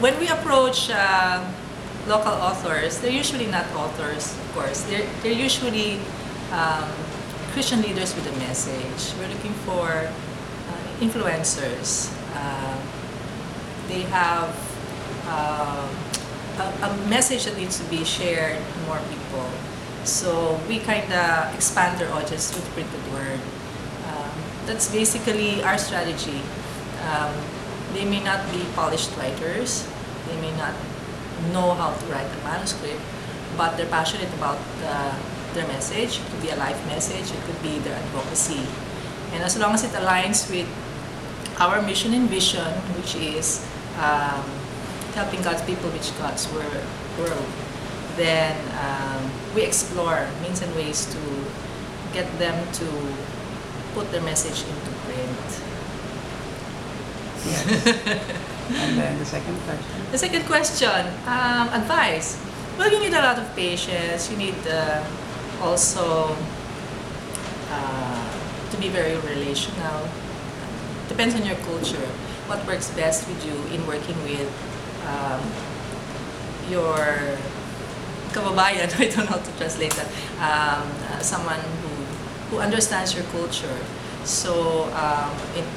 when we approach local authors, they're usually not authors, of course. They're usually Christian leaders with a message. We're looking for influencers. They have a message that needs to be shared to more people. So we kind of expand their audience with printed word. That's basically our strategy. They may not be polished writers. They may not know how to write a manuscript, but they're passionate about their message. It could be a life message. It could be their advocacy. And as long as it aligns with our mission and vision, which is helping God's people reach God's world, then we explore means and ways to get them to put their message into print. Yes. And then the second question. The second question, advice. Well, you need a lot of patience. You need also to be very relational. Depends on your culture. What works best with you in working with your kababayan, I don't know how to translate that, someone who understands your culture. So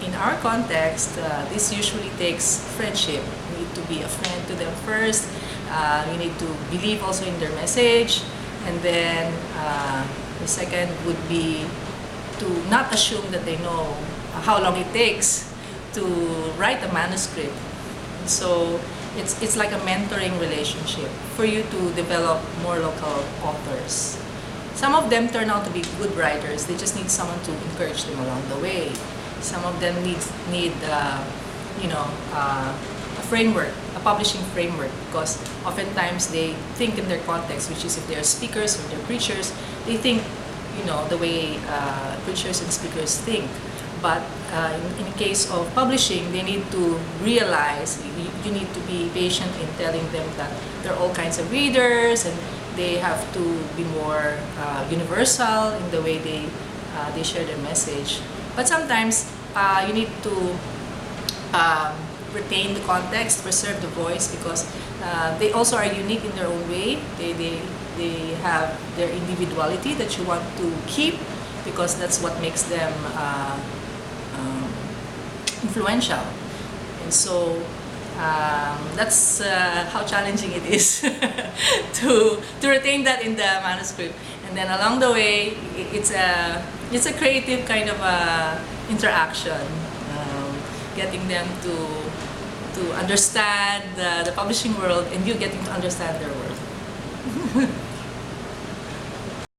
in our context, this usually takes friendship. You need to be a friend to them first. You need to believe also in their message. And then the second would be to not assume that they know how long it takes to write a manuscript. So it's like a mentoring relationship for you to develop more local authors. Some of them turn out to be good writers. They just need someone to encourage them along the way. Some of them need a framework, a publishing framework, because oftentimes they think in their context, which is if they're speakers or they're preachers, they think, the way preachers and speakers think. But in case of publishing, they need to realize, you need to be patient in telling them that there are all kinds of readers, and they have to be more universal in the way they share their message. But sometimes you need to retain the context, preserve the voice, because they also are unique in their own way. They have their individuality that you want to keep, because that's what makes them influential. And so that's how challenging it is to retain that in the manuscript. And then along the way, it's a creative kind of interaction, getting them to understand the publishing world, and you getting to understand their world.